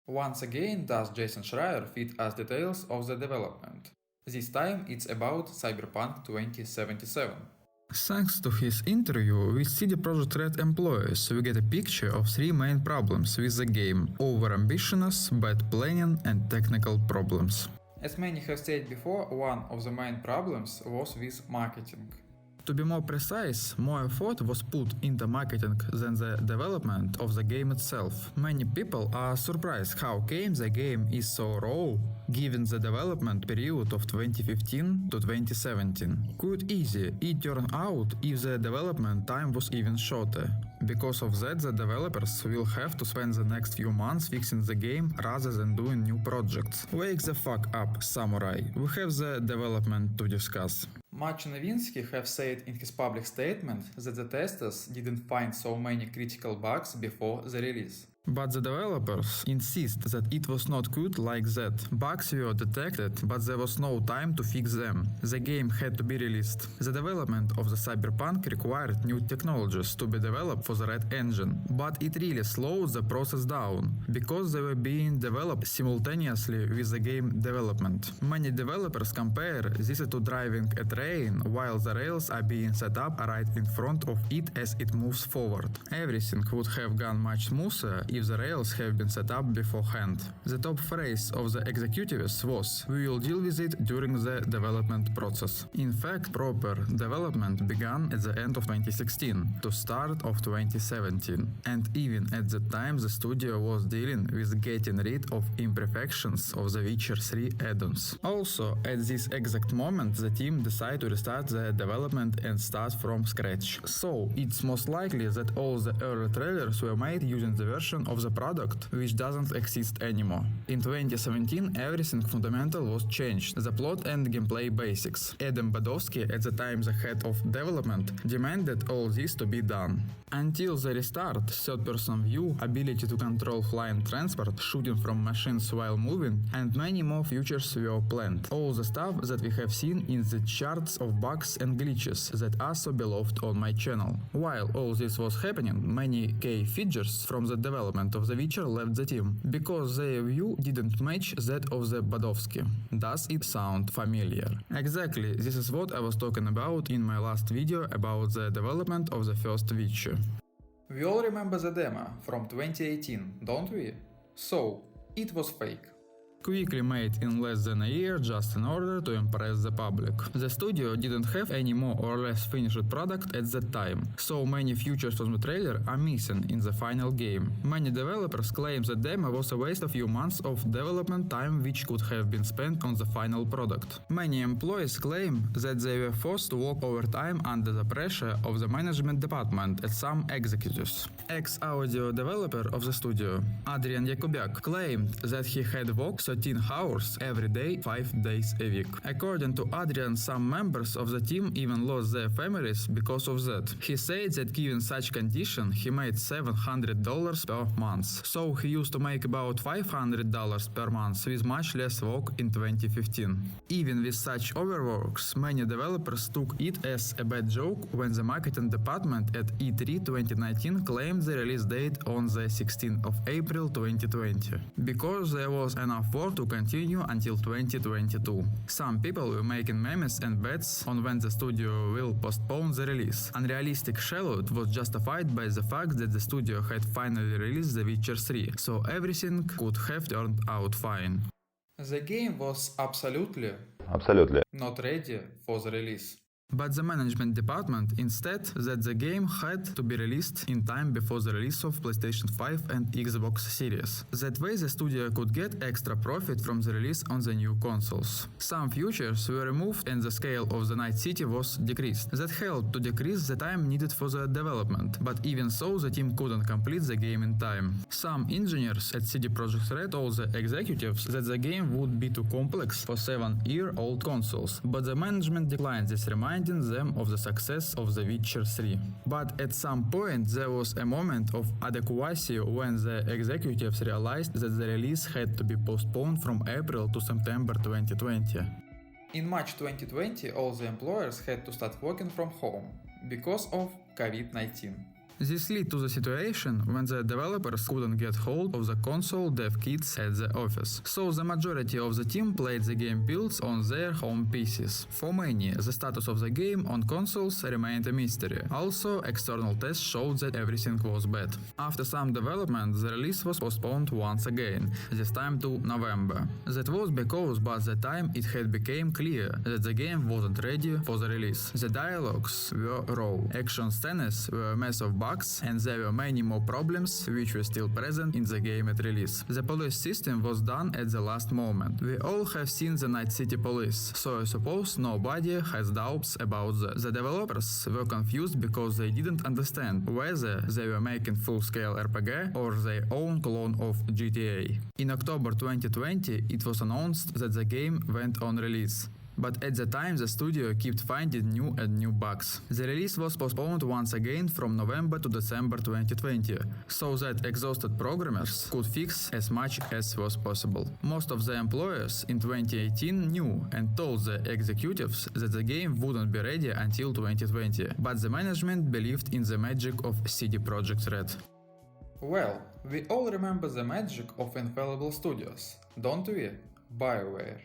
Once again does Jason Schreier feed us details of the development. This time it's about Cyberpunk 2077. Thanks to his interview with CD Projekt Red employees, we get a picture of three main problems with the game: over-ambitiousness, bad planning, and technical problems. As many have said before, one of the main problems was with marketing. To be more precise, more effort was put into marketing than the development of the game itself. Many people are surprised how came the game is so raw, given the development period of 2015 to 2017. Could easy it turn out if the development time was even shorter. Because of that, the developers will have to spend the next few months fixing the game rather than doing new projects. Wake the fuck up, samurai. We have the development to discuss. Marcin Nowinski have said in his public statement that the testers didn't find so many critical bugs before the release. But the developers insist that it was not good like that. Bugs were detected, but there was no time to fix them. The game had to be released. The development of the Cyberpunk required new technologies to be developed for the Red Engine, but it really slowed the process down, because they were being developed simultaneously with the game development. Many developers compare this to driving a train while the rails are being set up right in front of it as it moves forward. Everything would have gone much smoother if the rails have been set up beforehand. The top phrase of the executives was, "We will deal with it during the development process." In fact, proper development began at the end of 2016 to start of 2017, and even at that time the studio was dealing with getting rid of imperfections of the Witcher 3 add-ons. Also, at this exact moment the team decided to restart the development and start from scratch. So, it's most likely that all the early trailers were made using the version of the product which doesn't exist anymore. In 2017 everything fundamental was changed, the plot and gameplay basics. Adam Badowski, at the time the head of development, demanded all this to be done. Until the restart, third-person view, ability to control flying transport, shooting from machines while moving, and many more features were planned. All the stuff that we have seen in the charts of bugs and glitches that are so beloved on my channel. While all this was happening, many key features from the development of The Witcher left the team, because their view didn't match that of the Badowski. Does it sound familiar? Exactly, this is what I was talking about in my last video about the development of the first Witcher. We all remember the demo from 2018, don't we? So, it was fake. Quickly made in less than a year just in order to impress the public. The studio didn't have any more or less finished product at that time, so many features from the trailer are missing in the final game. Many developers claim the demo was a waste of few months of development time which could have been spent on the final product. Many employees claim that they were forced to work overtime under the pressure of the management department and some executives. Ex-audio developer of the studio, Adrian Jakubiak, claimed that he had worked 13 hours every day, 5 days a week. According to Adrian, some members of the team even lost their families because of that. He said that given such condition, he made $700 per month. So he used to make about $500 per month with much less work in 2015. Even with such overworks, many developers took it as a bad joke when the marketing department at E3 2019 claimed the release date on the 16th of April 2020, because there was enough work to continue until 2022. Some people were making memes and bets on when the studio will postpone the release. Unrealistic shallout was justified by the fact that the studio had finally released The Witcher 3, so everything could have turned out fine. The game was absolutely not ready for the release. But the management department instead said the game had to be released in time before the release of PlayStation 5 and Xbox Series. That way the studio could get extra profit from the release on the new consoles. Some features were removed and the scale of the Night City was decreased. That helped to decrease the time needed for the development, but even so the team couldn't complete the game in time. Some engineers at CD Projekt Red told the executives that the game would be too complex for 7-year-old consoles, but the management declined this reminding them of the success of The Witcher 3. But at some point there was a moment of adequacy when the executives realized that the release had to be postponed from April to September 2020. In March 2020 all the employers had to start working from home because of COVID-19. This led to the situation when the developers couldn't get hold of the console dev kits at the office, so the majority of the team played the game builds on their home PCs. For many, the status of the game on consoles remained a mystery. Also, external tests showed that everything was bad. After some development, the release was postponed once again, this time to November. That was because by the time it had become clear that the game wasn't ready for the release. The dialogues were raw, action scenes were a mess of bugs, and there were many more problems which were still present in the game at release. The police system was done at the last moment. We all have seen the Night City Police, so I suppose nobody has doubts about that. The developers were confused because they didn't understand whether they were making full-scale RPG or their own clone of GTA. In October 2020, it was announced that the game went on release. But at the time the studio kept finding new bugs. The release was postponed once again from November to December 2020, so that exhausted programmers could fix as much as was possible. Most of the employers in 2018 knew and told the executives that the game wouldn't be ready until 2020, but the management believed in the magic of CD Projekt Red. Well, we all remember the magic of Infallible Studios, don't we? BioWare.